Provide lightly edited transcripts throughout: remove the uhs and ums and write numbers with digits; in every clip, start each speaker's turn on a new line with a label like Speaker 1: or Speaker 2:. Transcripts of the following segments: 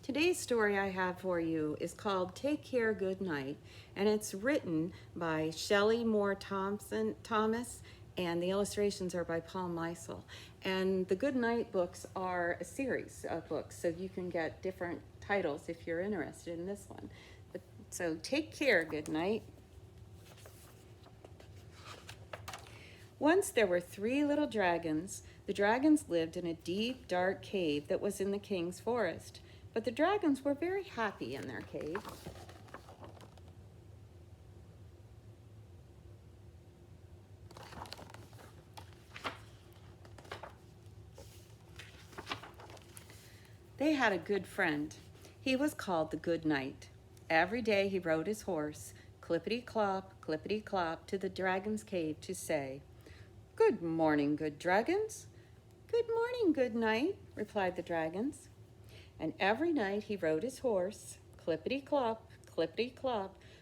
Speaker 1: Today's story I have for you is called Take Care, Good Night, and it's written by Shelley Moore Thomas, and the illustrations are by Paul Meisel. And the Good Night books are a series of books, so you can get different titles if you're interested in this one. So take care, good night. Once there were 3 little dragons. The dragons lived in a deep, dark cave that was in the king's forest. But the dragons were very happy in their cave. They had a good friend. He was called the Good Knight. Every day he rode his horse, clippity-clop, to the dragon's cave to say, "Good morning, good dragons." "Good morning, good night," replied the dragons. And every night he rode his horse, clippity-clop,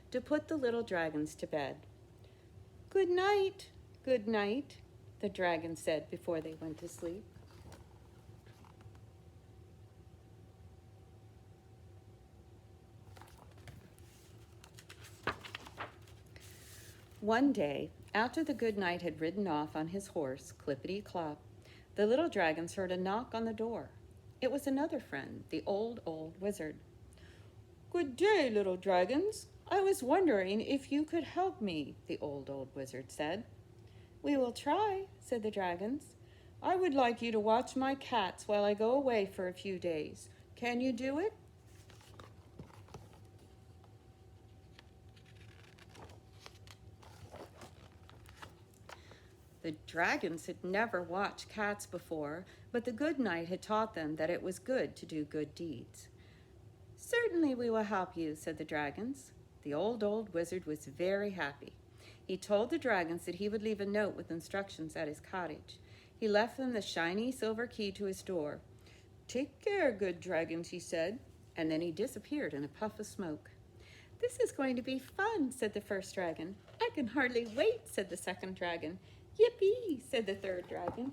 Speaker 1: to put the little dragons to bed. Good night, the dragons said before they went to sleep. One day, after the Good Knight had ridden off on his horse, clippity-clop, the little dragons heard a knock on the door. It was another friend, the old wizard. "Good day, little dragons. I was wondering if you could help me," the old wizard said. "We will try," said the dragons. "I would like you to watch my cats while I go away for a few days. Can you do it?" The dragons had never watched cats before, but the Good Knight had taught them that it was good to do good deeds. "Certainly we will help you," said the dragons. The old wizard was very happy. He told the dragons that he would leave a note with instructions at his cottage. He left them the shiny silver key to his door. "Take care, good dragons," he said, and then he disappeared in a puff of smoke. "This is going to be fun," said the first dragon. "I can hardly wait," said the second dragon. "Yippee," said the third dragon.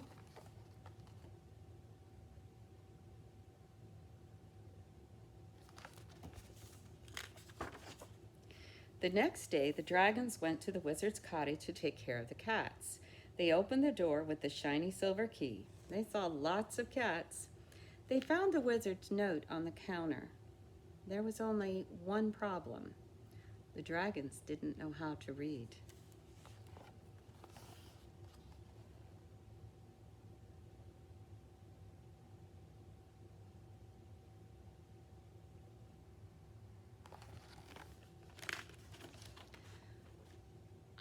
Speaker 1: The next day, the dragons went to the wizard's cottage to take care of the cats. They opened the door with the shiny silver key. They saw lots of cats. They found the wizard's note on the counter. There was only one problem. The dragons didn't know how to read.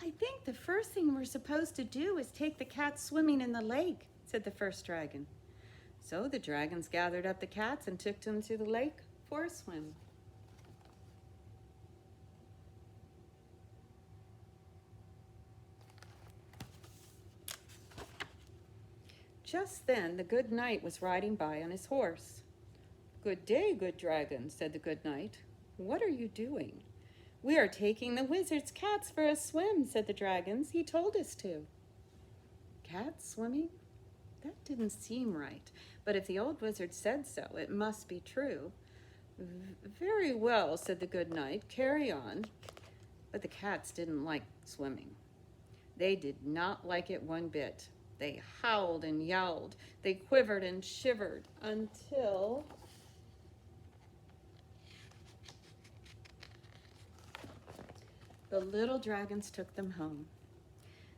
Speaker 1: "I think the first thing we're supposed to do is take the cats swimming in the lake," said the first dragon. So the dragons gathered up the cats and took them to the lake for a swim. Just then the Good Knight was riding by on his horse. "Good day, good dragon," said the Good Knight. "What are you doing?" "We are taking the wizard's cats for a swim," said the dragons. "He told us to." Cats swimming? That didn't seem right, but if the old wizard said so, it must be true. "Very well," said the Good Knight. "Carry on." But the cats didn't like swimming. They did not like it one bit. They howled and yowled. They quivered and shivered until the little dragons took them home.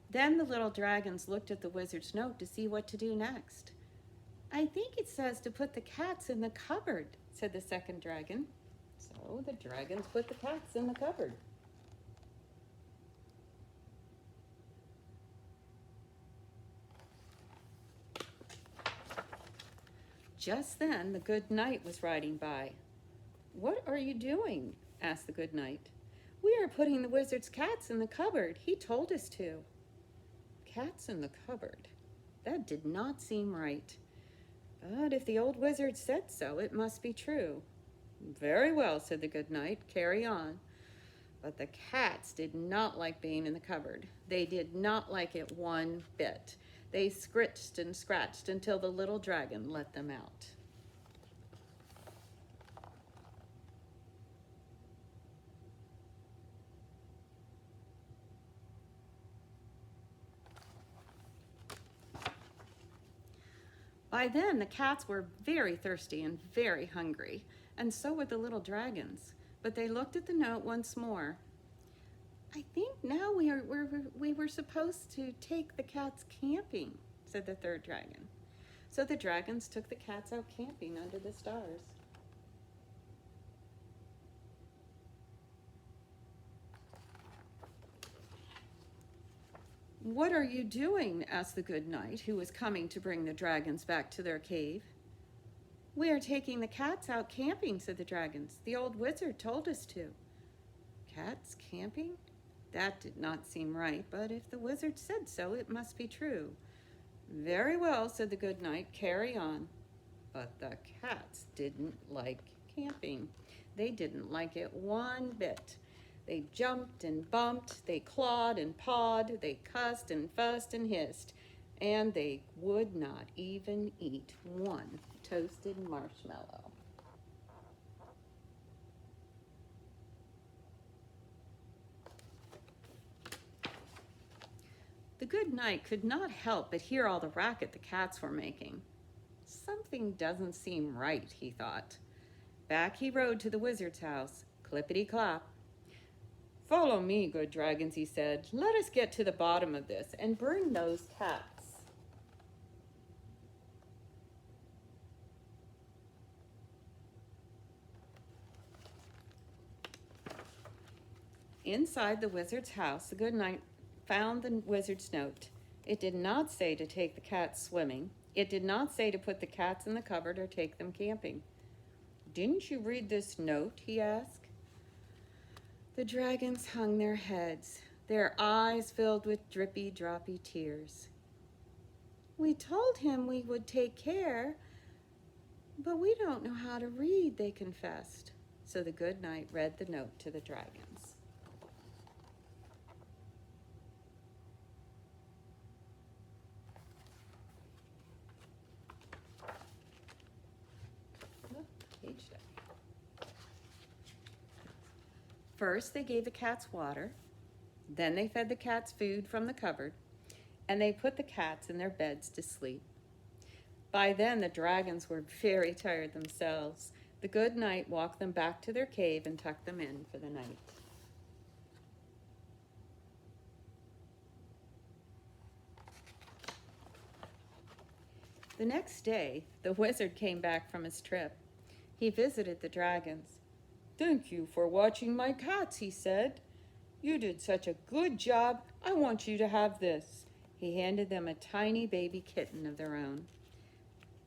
Speaker 1: Then the little dragons looked at the wizard's note to see what to do next. "I think it says to put the cats in the cupboard," said the second dragon. So the dragons put the cats in the cupboard. Just then the Good Knight was riding by. "What are you doing?" asked the Good Knight. "We are putting the wizard's cats in the cupboard. He told us to." Cats in the cupboard? That did not seem right. But if the old wizard said so, it must be true. "Very well," said the Good Knight. "Carry on." But the cats did not like being in the cupboard. They did not like it one bit. They scritched and scratched until the little dragon let them out. By then, the cats were very thirsty and very hungry, and so were the little dragons. But they looked at the note once more. I think now we were supposed to take the cats camping, said the third dragon. So the dragons took the cats out camping under the stars. What are you doing? Asked the good knight, who was coming to bring the dragons back to their cave. We are taking the cats out camping, said the dragons. The old wizard told us to. Cats camping? That did not seem right, but if the wizard said so, it must be true. Very well, said the good knight, carry on. But the cats didn't like camping. They didn't like it one bit. They jumped and bumped, they clawed and pawed, they cussed and fussed and hissed, and they would not even eat one toasted marshmallow. The good knight could not help but hear all the racket the cats were making. Something doesn't seem right, he thought. Back he rode to the wizard's house, clippity-clop. Follow me, good dragons, he said. Let us get to the bottom of this and bring those cats. Inside the wizard's house, the good knight found the wizard's note. It did not say to take the cats swimming. It did not say to put the cats in the cupboard or take them camping. Didn't you read this note? He asked. The dragons hung their heads, their eyes filled with drippy, droppy tears. We told him we would take care, but we don't know how to read, they confessed. So the good knight read the note to the dragons. Page down. First, they gave the cats water. Then they fed the cats food from the cupboard. And they put the cats in their beds to sleep. By then, the dragons were very tired themselves. The good knight walked them back to their cave and tucked them in for the night. The next day, the wizard came back from his trip. He visited the dragons. Thank you for watching my cats, he said. You did such a good job. I want you to have this. He handed them a tiny baby kitten of their own.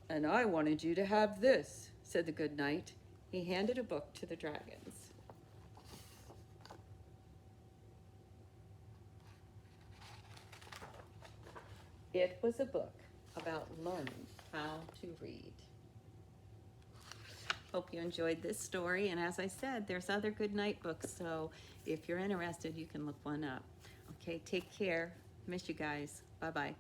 Speaker 1: And I wanted you to have this, said the good knight. He handed a book to the dragons. It was a book about learning how to read. Hope you enjoyed this story, and as I said, there's other good night books, so if you're interested, you can look one up. Okay, take care. Miss you guys. Bye-bye.